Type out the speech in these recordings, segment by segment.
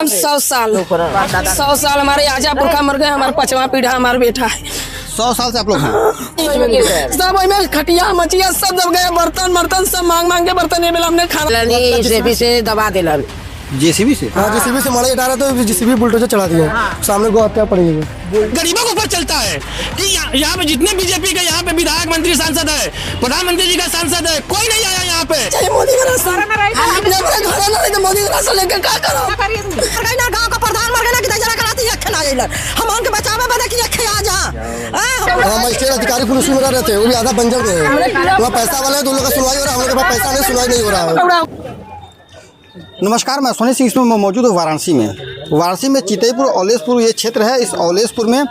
100 साल हमारे आजा पुरखा मर गए, हमारा 5वां पीढ़ा हमारा बेटा है। 100 साल से आप लोग हैं? सब में खटिया मचिया सब दब गए, बर्तन सब मांग के बर्तन ये हमने खाना जेसीबी से दबा दिलन। जेसीबी से? हाँ, जेसीबी से मड़ई उठा रहे तो जेसीबी बुलडोजर चढ़ा दिया। सामने गौ हत्या पड़ी है। गरीबों के ऊपर चलता है कि यहाँ पे जितने बीजेपी के यहाँ पे विधायक मंत्री सांसद है, प्रधानमंत्री जी का सांसद है, कोई नहीं आया यहाँ पे। मोदी का राशन मोदी का राशन लेके क्या करो? गाँव का प्रधान मर गया जरा कराती हम उनके बचावे बने कि आ जा। मजिस्ट्रेट अधिकारी पुलिस में रहते हैं, वो भी आधा बंजर गए हैं। वहाँ पैसा वाले तो उन लोग का सुनवाई हो रहा है, हम लोग के पास पैसा नहीं, सुनवाई नहीं हो रहा है। नमस्कार, मैं सोनी सिंह, इसमें मौजूद हूँ वाराणसी में। वाराणसी में चितईपुर औलेसपुर ये क्षेत्र है। इस औलेसपुर में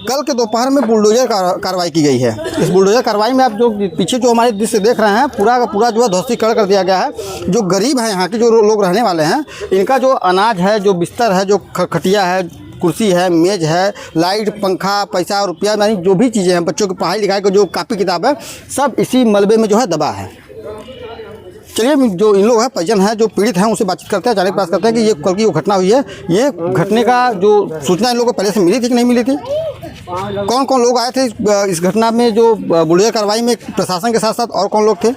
कल के दोपहर में बुलडोजर कार्रवाई की गई है। इस बुलडोजर कार्रवाई में आप जो पीछे जो हमारे दृश्य देख रहे हैं, पूरा का पूरा जो है ध्वस्तीकरण कर दिया गया है। जो गरीब हैं, यहाँ के जो लोग रहने वाले हैं, इनका जो अनाज है, जो बिस्तर है, जो खटिया है, कुर्सी है, मेज है, लाइट, पंखा, पैसा, रुपया, यानी जो भी चीज़ें हैं, बच्चों की पढ़ाई लिखाई का जो कापी किताब है, सब इसी मलबे में जो है दबा है। चलिए, जो इन लोग हैं, परिजन हैं, जो पीड़ित हैं, उनसे बातचीत करते हैं, जानने का प्रयास करते हैं कि ये कल की वो घटना हुई है, ये घटने का जो सूचना इन लोगों को पहले से मिली थी कि नहीं मिली थी, कौन कौन लोग आए थे इस घटना में, जो बुलडोजर कार्रवाई में प्रशासन के साथ साथ और कौन लोग थे,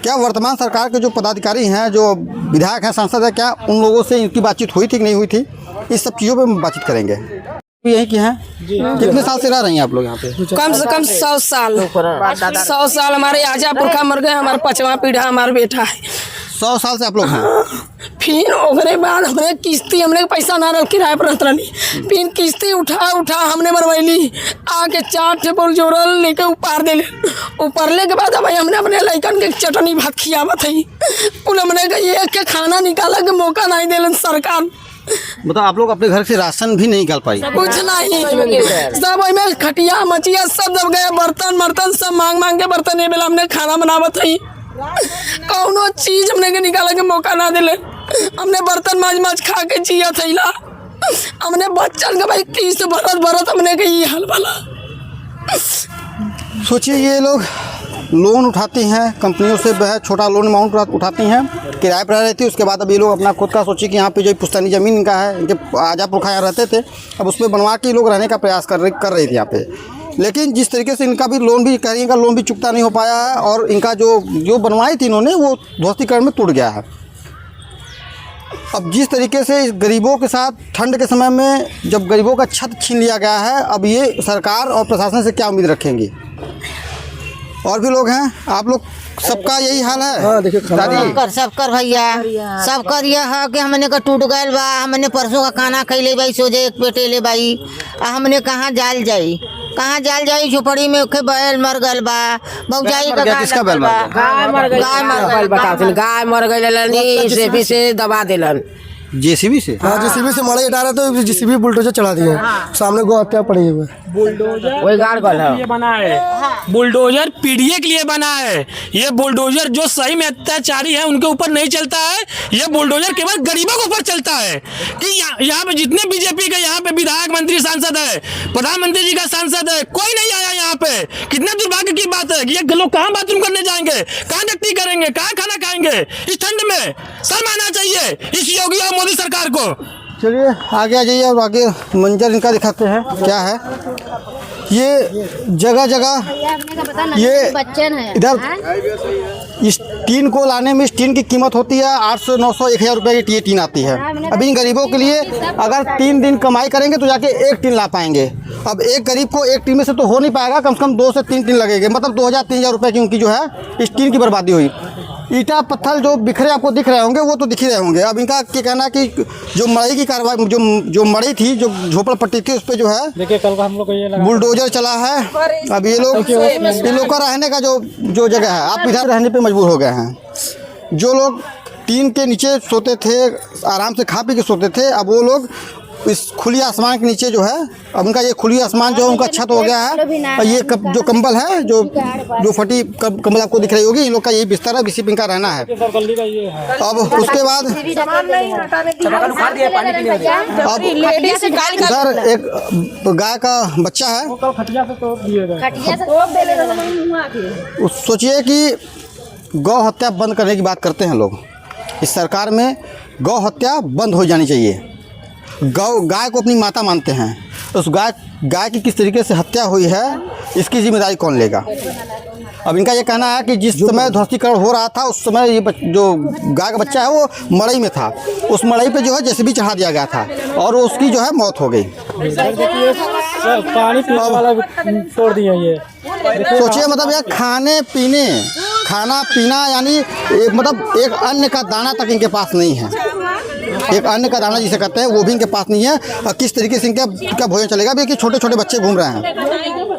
क्या वर्तमान सरकार के जो पदाधिकारी हैं, जो विधायक हैं, सांसद हैं, क्या उन लोगों से इनकी बातचीत हुई थी कि नहीं हुई थी, इस सब चीज़ों पर हम बातचीत करेंगे। यही की हैं? कितने साल से रह रही हैं आप लोग यहाँ पे? कम से कम 100 साल 100 साल हमारे आजा पुरखा मर गए, हमारा 5वां पीढ़ा हमारा बेटा है। 100 साल से आप लोग हैं? फिर ओकरे बाद हमने किस्ती, हमने पैसा ना रख किराए पर रहता नहीं, फिर किस्ती उठा हमने मरवैली आके 4 टेबल जोड़ल लेके उपार दे उपारले के बाद भाई हमने अपने लड़कन के चटनी भात खियावत है। कुल हमने एक के खाना निकाला के मौका नहीं दिलन सरकार। मतलब आप लोग अपने घर से राशन भी नहीं निकाल पाई? कुछ नहीं, सब में खटिया मचिया सब दब गए, बर्तन सब मांग के बर्तन ये हमने खाना बनावत है। कौनो चीज हमने के निकाला के मौका ना दिले, हमने बर्तन माज खा के जिया थैला, हमने बच्चन के भाई किस्त भरत हमने के ये हाल वाला। सोचिए, ये लोग लोन उठाती हैं कंपनियों से, वह छोटा लोन अमाउंट उठाती हैं, किराए पर रहती है। उसके बाद अब ये लोग अपना खुद का सोचिए कि यहाँ पे जो पुश्तैनी ज़मीन इनका है, इनके आजा पुरखा यहाँ रहते थे, अब उसमें बनवा के लोग रहने का प्रयास कर रही थी यहाँ पे। लेकिन जिस तरीके से इनका भी लोन भी, कह रही इनका लोन भी चुकता नहीं हो पाया है, और इनका जो बनवाई थी इन्होंने, वो ध्वस्तीकरण में टूट गया है। अब जिस तरीके से गरीबों के साथ ठंड के समय में जब गरीबों का छत छीन लिया गया है, अब ये सरकार और प्रशासन से क्या उम्मीद रखेंगी? और भी लोग हैं, आप लोग सबका यही हाल है? हाँ, देखिए सबकर भैया सबकर यह है कि हमने का टूट गए बा, हमने परसों का खाना खैले भाई, सोचे एक पेटे ले भाई, हमने कहाँ जाल जाई झोपड़ी में बैल मर गल बा, भौजाई का किसका बैल मर गया? गाय मर गई, जेसीबी से दबा दिलन। जेसीबी से? हाँ, जेसीबी से मड़ई उठा रहे तो जेसीबी बुलडोजर चढ़ा दिया। सामने गौ हत्या पड़ी है। बुलडोजर बना है, बुलडोजर पीढ़ियों के लिए बना है। ये बुलडोजर जो सही में अत्याचारी है उनके ऊपर नहीं चलता है, ये बुलडोजर केवल गरीबों के ऊपर चलता है कि यहाँ पे जितने बीजेपी के यहाँ पे विधायक मंत्री सांसद है, प्रधानमंत्री जी का सांसद है, कोई नहीं आया यहाँ पे। कितने दुर्भाग्य की बात है कि ये लोग कहाँ बाथरूम करने जाएंगे, कहाँ डट्टी करेंगे, कहाँ खाना खाएंगे इस ठंड में? शर्म आना चाहिए इस योगी और मोदी सरकार को। चलिए आगे आ जाइए और आगे मंजर इनका दिखाते हैं क्या है। ये जगह ये इधर इस टीन को लाने में, इस टीन की कीमत होती है 800, 900, 1000 रुपये की टीन आती है। अब इन गरीबों के लिए अगर 3 दिन कमाई करेंगे तो जाके एक टीन ला पाएंगे। अब एक गरीब को एक टीन में से तो हो नहीं पाएगा, कम से कम 2 से 3 टीन लगेंगे, मतलब 2000-3000 रुपये की उनकी जो है इस टीन की बर्बादी हुई। ईटा पत्थर जो बिखरे आपको दिख रहे होंगे, वो तो दिख ही रहे होंगे। अब इनका क्या कहना कि जो मड़ई की कार्रवाई, जो मड़ई थी, जो झोपड़ पट्टी थी, उस पर जो है देखिए कल का हम लोग ये बुलडोजर चला है। अब ये लोग इन लोग का रहने का जो जगह है, आप इधर रहने पे मजबूर हो गए हैं। जो लोग टीन के नीचे सोते थे, आराम से खा पी के सोते थे, अब वो लोग इस खुली आसमान के नीचे जो है, अब उनका ये खुली आसमान जो है उनका छत हो गया है। और ये जो कंबल है, जो फटी कंबल आपको दिख रही होगी, इन लोग का यही बिस्तर है, इसी पे इनका रहना है। अब उसके बाद अब उधर एक गाय का बच्चा है। सोचिए कि गौ हत्या बंद करने की बात करते हैं लोग। इस सरकार में गौ हत्या बंद हो जानी चाहिए। गाय को अपनी माता मानते हैं, उस गाय की किस तरीके से हत्या हुई है, इसकी जिम्मेदारी कौन लेगा। अब इनका ये कहना है कि जिस समय ध्वस्तीकरण हो रहा था उस समय ये जो गाय का बच्चा है वो मड़ई में था, उस मड़ई पे जो है जेसीबी चढ़ा दिया गया था और उसकी जो है मौत हो गई। पानी पीने वाला तोड़ दिया ये। सोचिए मतलब यार खाना पीना यानी एक अन्न का दाना तक इनके पास नहीं है, एक अन्न का दाना जिसे कहते हैं वो भी इनके पास नहीं है। और किस तरीके से इनका भोजन चलेगा। अभी कि छोटे छोटे बच्चे घूम रहे हैं,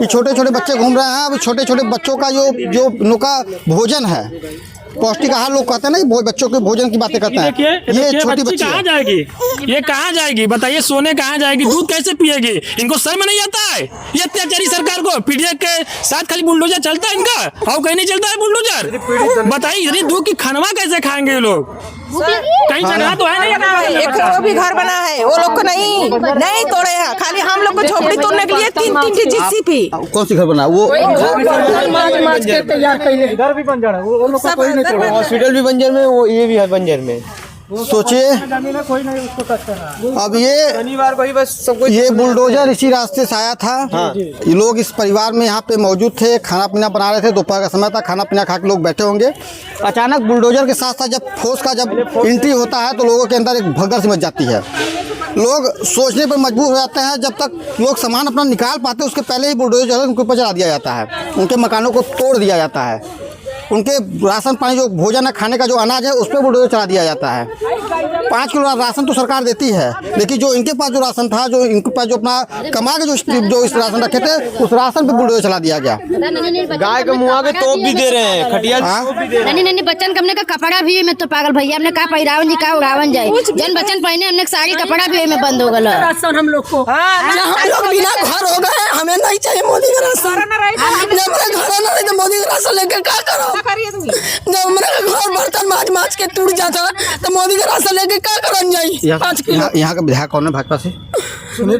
ये छोटे छोटे बच्चे घूम रहे हैं। अभी छोटे छोटे बच्चों का जो उनका भोजन है, पौष्टिक आहार लोग कहते हैं ना, बच्चों के भोजन की बातें करते हैं। ये छोटी बच्ची कहाँ जाएगी, ये कहाँ जाएगी बताइए, सोने कहाँ जाएगी, दूध कैसे पिएगी, इनको शर्म नहीं आता है। ये अत्याचारी सरकार को पीडीए के साथ खाली बुलडोजर चलता है इनका, और कहीं नहीं चलता है बुलडोजर। बताइए यदि दूध की खनवा कैसे खाएंगे ये लोग, कहीं जगह तो है नहीं। एक वो भी घर बना है, वो लोग को नहीं तोड़े हैं, खाली हम लोग को झोपड़ी तोड़ने के लिए 3 जीसीपी। कौन सी घर बना वो इधर भी बंजर है, वो लोग का कोई नहीं तोड़ा। हॉस्पिटल भी बंजर में, वो ये भी है बंजर में। सोचिए कोई नहीं उसको टच करना। अब ये शनिवार को ही बस सब कुछ ये बुलडोजर इसी रास्ते से आया था। ये लोग इस परिवार में यहाँ पे मौजूद थे, खाना पीना बना रहे थे, दोपहर का समय था, खाना पीना खा के लोग बैठे होंगे। अचानक बुलडोजर के साथ साथ जब फोर्स का एंट्री होता है तो लोगों के अंदर एक भगदड़ सी मच जाती है। लोग सोचने पर मजबूर हो जाते हैं, जब तक लोग सामान अपना निकाल पाते हैं उसके पहले ही बुलडोजर जो है उनके ऊपर चला दिया जाता है, उनके मकानों को तोड़ दिया जाता है, उनके राशन पानी जो भोजन है, खाने का जो अनाज है उस पर बुलडोजर चला दिया जाता है। 5 किलो राशन तो सरकार देती है, लेकिन जो इनके पास जो राशन था, जो इनके पास जो अपना कमा के जो इस राशन रखे थे, उस राशन पे बुलडोजर चला दिया गया। गाय के मुँह के तोप भी दे रहे हैं, खटिया नहीं बच्चन के हमने का कपड़ा भी में तो पागल भैया हमने कहा पहिरावन जी का उड़ावन जाए, जन बच्चन पहने हमने साड़ी कपड़ा भी में बंद हो गया। राशन हम लोग को हम लोग बिना घर हो गए, हमें नहीं चाहिए मोदी का राशन। जब मेरा घर ना रहे तो मोदी का राशन लेकर क्या करो। जब मेरा घर बर्तन माज के टूट जाता तो मोदी का राशन लेके क्या करन जाई। 5 किलो। यहाँ का विधायक कौन है भाजपा से? सुनील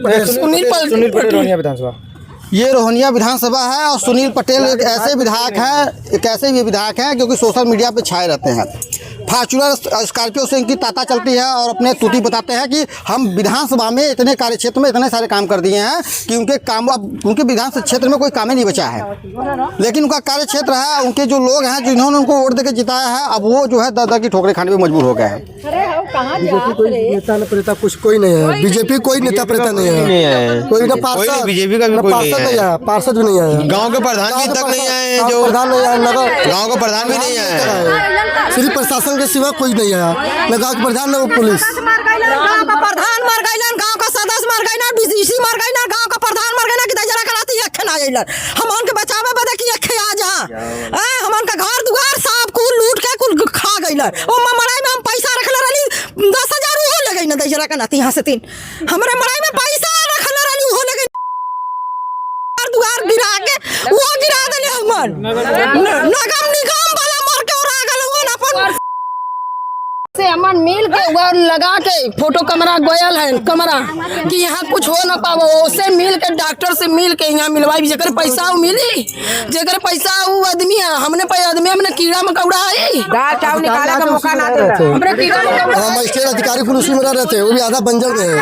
पटेल रोहनिया विधानसभा। ये रोहनिया विधानसभा है और सुनील पटेल एक ऐसे विधायक हैं क्योंकि सोशल मीडिया पे छाए रहते हैं। फॉर्च्यूनर स्कॉर्पियो से इनकी ताता चलती है और अपने तुति बताते हैं कि हम विधानसभा में इतने कार्य क्षेत्र में इतने सारे काम कर दिए हैं कि उनके विधान क्षेत्र में कोई काम ही नहीं बचा है। लेकिन उनका कार्य क्षेत्र है, उनके जो लोग हैं जिन्होंने उनको वोट देकर जिताया है, अब वो जो है दादा की ठोकरें खाने पर मजबूर हो गए हैं। बीजेपी कोई नेता नेता कुछ कोई नहीं है, बीजेपी कोई नेता प्रेता नहीं है, कोई ना पार्षद, बीजेपी का भी कोई नहीं है, पार्षद भी नहीं है, गांव के प्रधान भी तक नहीं आए, जो प्रधान नहीं आया, गांव के प्रधान भी नहीं आए, सिर्फ प्रशासन के सिवा कोई नहीं आया, न गाँव के प्रधान न पुलिस। गाँव का प्रधान मर गई, गाँव का सदस्य मर गई, डीसी मर गई, गाँव का प्रधान मर गई, कि जरा कराती अखे ना आइलन हम उनके बचावे बदे की अखे आ जा। हम उनका घर दुआर सब कुल लूट के कुल खा गई। ओ मड़ाई में हम पैसा रखले रही 10,000 हो ले गई ना दजरा का नाती यहाँ से 3 हमारे मड़ाई में पैसा रखले रही हो ले गई, दुआर गिरा के वो गिरा देले हमन नगम निगम वाला मर के उड़ा गल वो अपन से अमन मिल के वो लगा के फोटो कैमरा गोयल है कैमरा कि यहाँ कुछ हो ना पावो, उससे मिल के डॉक्टर से मिल के यहाँ मिलवाई, जेकर पैसा वो मिली, जेकर पैसा वो आदमी है, हमने आदमी हमने कीड़ा मकौड़ा है दाल चावल निकाले का मौका ना दे। हमने कीड़ा मकौड़ा मजिस्ट्रेट अधिकारी पुलिस में रह रहे थे, वो भी आधा बंजर में है,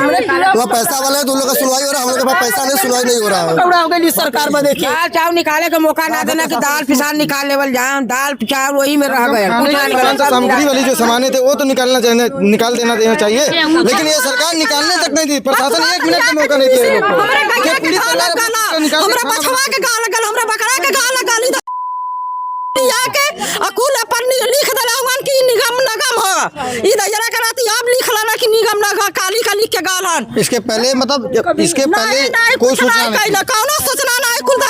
वहाँ पैसा वाले है तो उन लोग का सुनवाई हो रहा है, हम लोग के पास पैसा नहीं, सुनवाई नहीं हो रहा है। मकौड़ा हो गई सरकार में। देखिए दाल चावल निकाले का मौका ना देना कि दाल पिसान निकाल लेवल जाए, दाल चावल वही में रह गए। सामग्री वाली जो सामान थे वो तो निकाल देना चाहिए, लेकिन ये सरकार निकालने तक नहीं दी, प्रशासन 1 मिनट का मौका नहीं दिया। हमरा बछवा के गाल गल, हमरा बकरा के गाल गाली के अकुल अपन लिख देला हुन की निगम नगम हो ई दजरा कराती अब लिख लाना कि निगम नगम काली का लिख के गालन। इसके पहले मतलब इसके पहले कोई सूचना नहीं, कौनो सूचना नहीं, कुल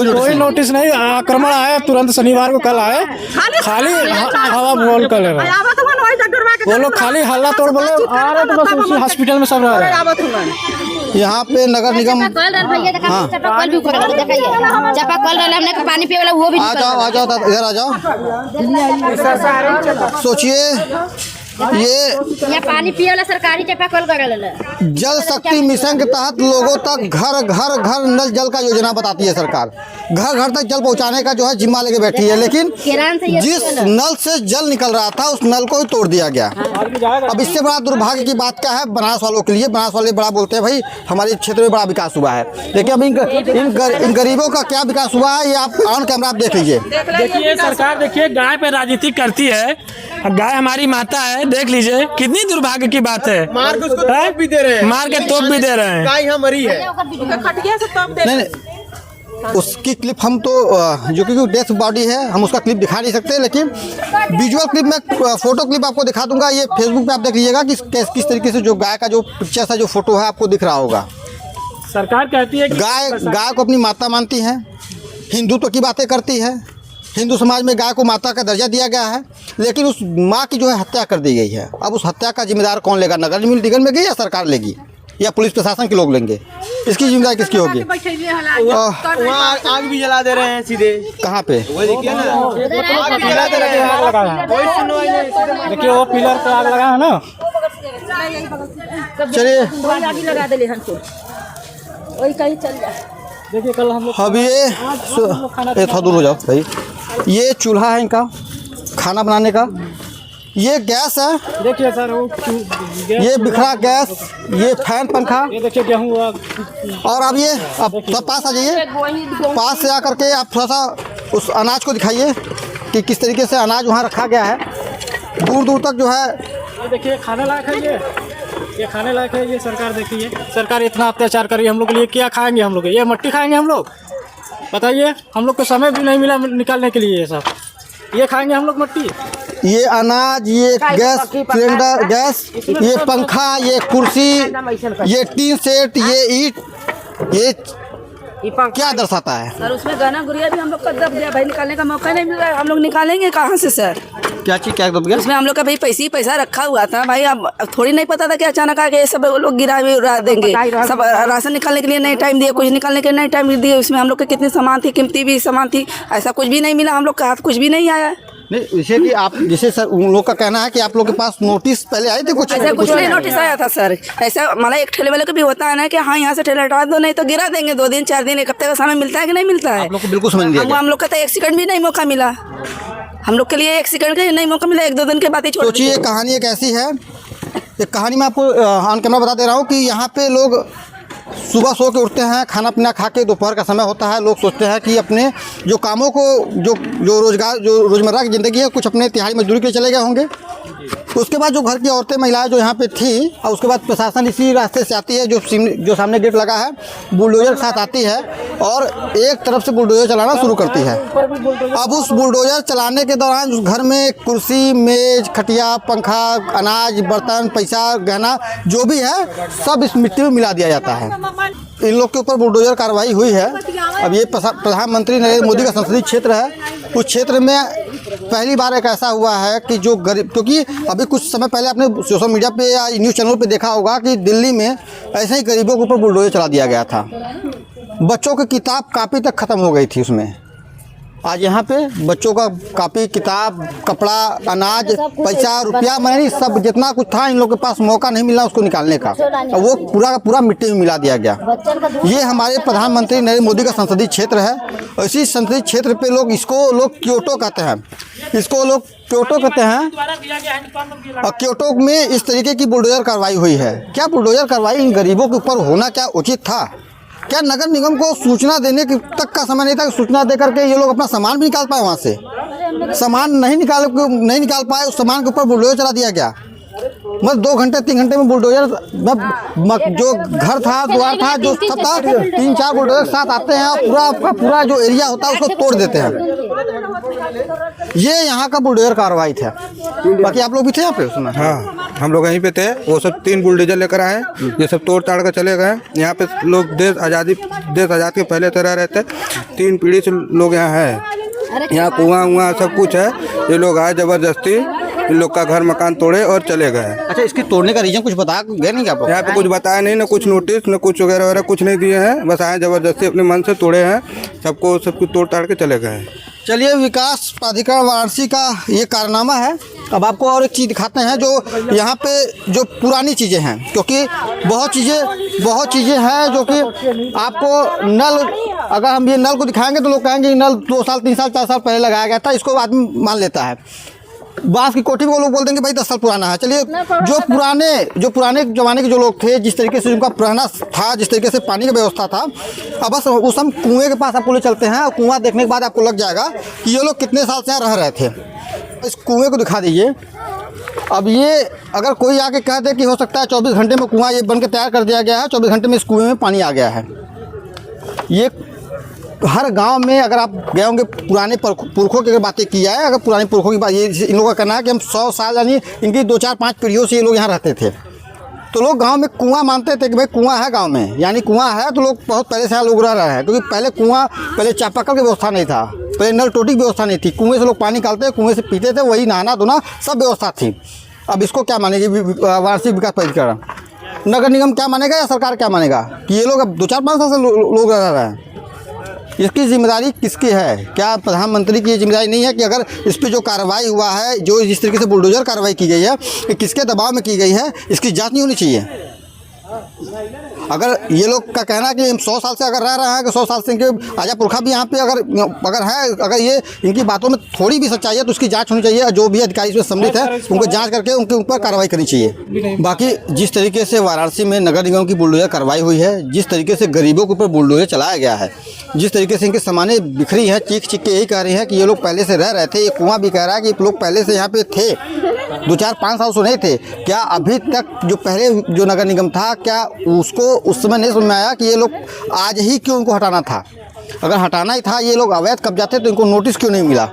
कोई नोटिस नहीं। आक्रमण आया तुरंत शनिवार को, कल आए खाली हवा बोल कर ले रहे, वो लोग खाली हल्ला तोड़ बोले आ रहे तो बस उसी हॉस्पिटल में सब रह रहे हैं। यहाँ पे नगर निगम पानी पिए वाला वो भी आ जाओ इधर आ जाओ। सोचिए यहाँ पानी पिए वाला सरकारी चापाकल करल जल शक्ति मिशन के तहत लोगों तक घर नल जल का योजना बताती है सरकार। घर घर तक जल पहुंचाने का जो है जिम्मा लेके बैठी है, लेकिन जिस नल से जल निकल रहा था उस नल को ही तोड़ दिया गया। अब इससे बड़ा दुर्भाग्य की बात क्या है बनास वालों के लिए। बनास वाले बड़ा बोलते हैं भाई हमारे क्षेत्र में बड़ा विकास हुआ है, लेकिन अब इन गरीबों का क्या विकास हुआ है ये आप ऑन कैमरा आप देख लीजिए। देखिए सरकार, देखिए गाय पे राजनीति करती है। गाय हमारी माता है, देख लीजिए कितनी दुर्भाग्य की बात है। मार के उसको तोप भी दे रहे हैं, मार के तोप भी दे रहे हैं। गाय यहाँ मरी है। नहीं, उसकी क्लिप हम तो जो कि डेथ बॉडी है हम उसका क्लिप दिखा नहीं सकते, लेकिन विजुअल क्लिप में फोटो क्लिप आपको दिखा दूंगा। ये फेसबुक पे आप देख लीजिएगा कि किस तरीके से जो गाय का जो पिक्चर है, जो फोटो है आपको दिख रहा होगा। सरकार कहती है गाय को अपनी माता मानती है, हिंदुत्व की बातें करती है। हिंदू समाज में गाय को माता का दर्जा दिया गया है, लेकिन उस माँ की जो है हत्या कर दी गई है। अब उस हत्या का जिम्मेदार कौन लेगा? नगर निगम लेगी या सरकार लेगी या पुलिस प्रशासन के लोग लेंगे? इसकी जिम्मेदारी किसकी होगी? वहाँ आग भी जला दे रहे हैं सीधे। कहाँ पे? देखिए ना, देखिए वो पिलर पे आग लगा है ना। चलिए देखिए कल हम लोग अब ये थोड़ा दूर हो जाओ भाई। ये चूल्हा है इनका खाना बनाने का, ये गैस है। देखिए सर वो ये बिखरा गैस, ये फैन पंखा, ये देखिए गेहूँ। और अब ये अब थोड़ा पास आ जाइए। पास से आकर के आप थोड़ा सा उस अनाज को दिखाइए कि किस तरीके से अनाज वहाँ रखा गया है। दूर दूर तक जो है ये देखिए खाने लायक है। ये खाने लायक है। ये सरकार देखिए, सरकार इतना अत्याचार करी हम लोग के लिए। क्या खाएंगे हम लोग? ये मट्टी खाएंगे हम लोग? बताइए, हम लोग को समय भी नहीं मिला निकालने के लिए। ये सब ये खाएंगे हम लोग मट्टी? ये अनाज, ये गैस सिलेंडर, गैस, ये पंखा, ये कुर्सी, ये टीन सेट, ये ईंट, ये क्या दर्शाता है? सर उसमें गाना गुड़िया भी हम लोग का दब गया भाई, निकालने का मौका नहीं मिल रहा है। हम लोग निकालेंगे कहाँ से सर? क्या चीज़ क्या दब गया? उसमें हम लोग का भाई पैसे ही पैसा रखा हुआ था भाई। अब थोड़ी नहीं पता था कि अचानक आके सब लोग गिरा भी उड़ा देंगे। सब राशन निकालने के लिए नहीं टाइम दिए, कुछ निकालने के लिए नहीं टाइम दिए। उसमें हम लोग के कितनी सामान थी, कीमती भी सामान थी, ऐसा कुछ भी नहीं मिला। हम लोग का हाथ कुछ भी नहीं आया। नहीं, इसे कि आप जैसे सर उन लोग का कहना है कि आप लोग के पास नोटिस पहले आए थे कुछ? ऐसा कुछ नहीं नोटिस आया था सर। ऐसा मतलब एक ठेले वाले को भी होता है ना कि हाँ यहाँ से ठेला हटा दो, नहीं तो गिरा देंगे। 2 दिन 4 दिन 1 हफ्ते का समय मिलता है कि नहीं मिलता है? आप लोग को बिल्कुल समझ नहीं दिया। हम लोग का तो 1 सेकंड भी नहीं मौका मिला। हम लोग के लिए 1 सेकंड का नहीं मौका मिला। 1-2 दिन के बाद ही छोड़। सोचिए ये कहानी एक ऐसी है, एक कहानी मैं आपको ऑन कैमरा बता दे रहा हूँ कि यहाँ पे लोग सुबह सो के उठते हैं, खाना पीना खा के दोपहर का समय होता है, लोग सोचते हैं कि अपने जो कामों को जो रोजगार जो रोज़मर्रा की ज़िंदगी है कुछ अपने तिहाई मजदूरी के लिए चले गए होंगे। उसके बाद जो घर की औरतें महिलाएं जो यहाँ पे थी, और उसके बाद प्रशासन इसी रास्ते से आती है जो सामने गेट लगा है, बुलडोजर के साथ आती है और एक तरफ से बुलडोजर चलाना शुरू करती है। अब उस बुलडोजर चलाने के दौरान उस घर में कुर्सी, मेज, खटिया, पंखा, अनाज, बर्तन, पैसा, गहना जो भी है सब इस मिट्टी में मिला दिया जाता है। इन लोग के ऊपर बुलडोजर कार्रवाई हुई है। अब ये प्रधानमंत्री नरेंद्र मोदी का संसदीय क्षेत्र है। उस क्षेत्र में पहली बार एक ऐसा हुआ है कि जो गरीब, क्योंकि अभी कुछ समय पहले आपने सोशल मीडिया पे या न्यूज़ चैनल पे देखा होगा कि दिल्ली में ऐसे ही गरीबों के ऊपर बुलडोजर चला दिया गया था। बच्चों की किताब कापी तक ख़त्म हो गई थी उसमें। आज यहाँ पे बच्चों का कापी, किताब, कपड़ा, अनाज, पैसा, रुपया, मैंने सब जितना कुछ था इन लोगों के पास मौका नहीं मिला उसको निकालने का, और वो पूरा का पूरा मिट्टी में मिला दिया गया। ये हमारे प्रधानमंत्री नरेंद्र मोदी का संसदीय क्षेत्र है। इसी संसदीय क्षेत्र पे लोग क्योटो कहते हैं, इसको लोग क्योटो कहते हैं। और क्योटो में इस तरीके की बुलडोजर कार्रवाई हुई है। क्या बुलडोजर कार्रवाई इन गरीबों के ऊपर होना क्या उचित था? क्या नगर निगम को सूचना देने तक का समय नहीं था? सूचना दे करके ये लोग अपना सामान भी निकाल पाए वहाँ से? सामान नहीं निकाल पाए, उस सामान के ऊपर बुलडोजर चला दिया गया। मतलब 2 घंटे 3 घंटे में बुलडोजर, जो घर था, द्वार था, जो सब था, 3-4 बुलडोजर साथ आते हैं और पूरा जो एरिया होता है उसको तोड़ देते हैं। ये यहाँ का बुलडोजर कार्रवाई था। बाकी आप लोग भी थे यहाँ पे उसमें? हाँ, हम लोग यहीं पे थे। वो सब 3 बुलडोजर लेकर आए, ये सब तोड़ ताड़ कर चले गए। यहाँ पे लोग देश आज़ाद के पहले से रह रहे थे। 3 पीढ़ी से लोग यहाँ हैं। यहाँ कुआं सब कुछ है। ये लोग आए जबरदस्ती, इन लोग का घर मकान तोड़े और चले गए। अच्छा, इसकी तोड़ने का रीजन कुछ बता गए नहीं? आप यहाँ पे कुछ बताया नहीं, ना कुछ नोटिस, ना कुछ वगैरह कुछ नहीं दिए हैं। बस आए जबरदस्ती अपने मन से तोड़े हैं, सब कुछ तोड़ ताड़ के चले गए। चलिए, विकास प्राधिकरण वाराणसी का ये कारनामा है। अब आपको और एक चीज़ दिखाते हैं जो यहाँ पे जो पुरानी चीज़ें हैं, क्योंकि बहुत चीज़ें हैं जो कि आपको नल, अगर हम ये नल को दिखाएंगे तो लोग कहेंगे नल 2 साल 3 साल 4 साल पहले लगाया गया था, इसको आदमी मान लेता है। बांस की कोठी को लोग बोल देंगे भाई 10 साल पुराना है। चलिए जो पुराने ज़माने के जो लोग थे, जिस तरीके से उनका पुराना था, जिस तरीके से पानी की व्यवस्था था, अब बस उस हम कुएँ के पास आपको ले चलते हैं और कुआँ देखने के बाद आपको लग जाएगा कि ये लोग कितने साल से यहाँ रह रहे थे। इस कुएँ को दिखा दीजिए। अब ये अगर कोई आके कह दे कि हो सकता है 24 घंटे में कुआँ ये बन के तैयार कर दिया गया है, 24 घंटे में इस कुएँ में पानी आ गया है। ये हर गांव में अगर आप गए होंगे, पुराने पुरखों की अगर बातें की जाए, अगर पुराने पुरखों की बात, ये इन लोगों का कहना है कि हम 100 साल यानी इनकी 2 4 5 पीढ़ियों से ये लोग यहाँ रहते थे। तो लोग गांव में कुआं मानते थे कि भाई कुआं है गांव में, यानी कुआं है तो लोग बहुत पहले से यहाँ लोग रह रहे हैं, क्योंकि पहले चापाकल की व्यवस्था नहीं था, पहले नल टोटी की व्यवस्था नहीं थी, कुएँ से लोग पानी निकालते, कुएँ से पीते थे, वही नहाना धोना सब व्यवस्था थी। अब इसको क्या मानेगी वार्षिक विकास प्राधिकरण, नगर निगम क्या मानेगा या सरकार क्या मानेगा कि ये लोग अब 2 4 5 साल से लोग रह रहे हैं? इसकी जिम्मेदारी किसकी है? क्या प्रधानमंत्री की ये जिम्मेदारी नहीं है कि अगर इस पर जो कार्रवाई हुआ है, जो जिस तरीके से बुलडोजर कार्रवाई की गई है, कि किसके दबाव में की गई है, इसकी जांच नहीं होनी चाहिए? अगर ये लोग का कहना है कि हम 100 साल से अगर रह रहे हैं, कि 100 साल से इनके आजा पुरखा भी यहाँ पे अगर है, अगर ये इनकी बातों में थोड़ी भी सच्चाई है तो उसकी जांच होनी चाहिए। जो भी अधिकारी इसमें सम्मिलित है उनको जांच करके उनके ऊपर कार्रवाई करनी चाहिए। बाकी जिस तरीके से वाराणसी में नगर निगम की बुलडोजर कार्रवाई हुई है, जिस तरीके से गरीबों के ऊपर बुलडोजर चलाया गया है, जिस तरीके से इनके सामानें बिखरी हैं, चीख के यही कह रही हैं कि ये लोग पहले से रह रहे थे। ये कुआं भी कह रहा है कि लोग पहले से यहाँ पे थे, 2 4 5 साल से नहीं थे। क्या अभी तक जो पहले जो नगर निगम था, क्या उसको उस समय नहीं समझ में आया कि ये लोग आज ही क्यों इनको हटाना था? अगर हटाना ही था, ये लोग अवैध कब्जा थे, तो इनको नोटिस क्यों नहीं मिला?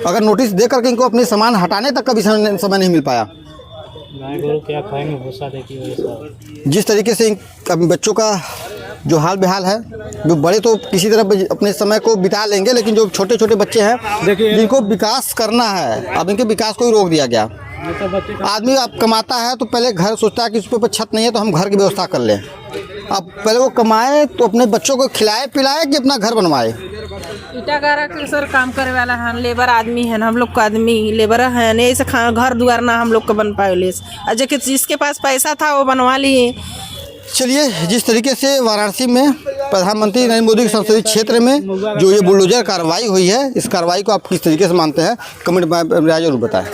अगर नोटिस दे करके इनको अपने सामान हटाने तक का भी समय नहीं मिल पाया। क्या खाएंगे, भूसा देखिए। जिस तरीके से अभी बच्चों का जो हाल बेहाल है, जो बड़े तो किसी तरह अपने समय को बिता लेंगे, लेकिन जो छोटे छोटे बच्चे हैं जिनको विकास करना है, अब इनके विकास को ही रोक दिया गया। आदमी अब कमाता है तो पहले घर सोचता है कि उस पर छत नहीं है तो हम घर की व्यवस्था कर लें। अब पहले वो कमाए तो अपने बच्चों को खिलाए पिलाए कि अपना घर बनवाए। ईटागारा के सर काम करे वाला है, लेबर आदमी है, हम लोग का आदमी लेबर है, नहीं से घर दुआर ना हम लोग का बन पाए। जिसके पास पैसा था वो बनवा लिए। चलिए, जिस तरीके से वाराणसी में प्रधानमंत्री नरेंद्र मोदी के संसदीय क्षेत्र में जो ये बुलडोजर कार्रवाई हुई है, इस कार्रवाई को आप किस तरीके से मानते हैं, कमेंट में राय जरूर बताएं।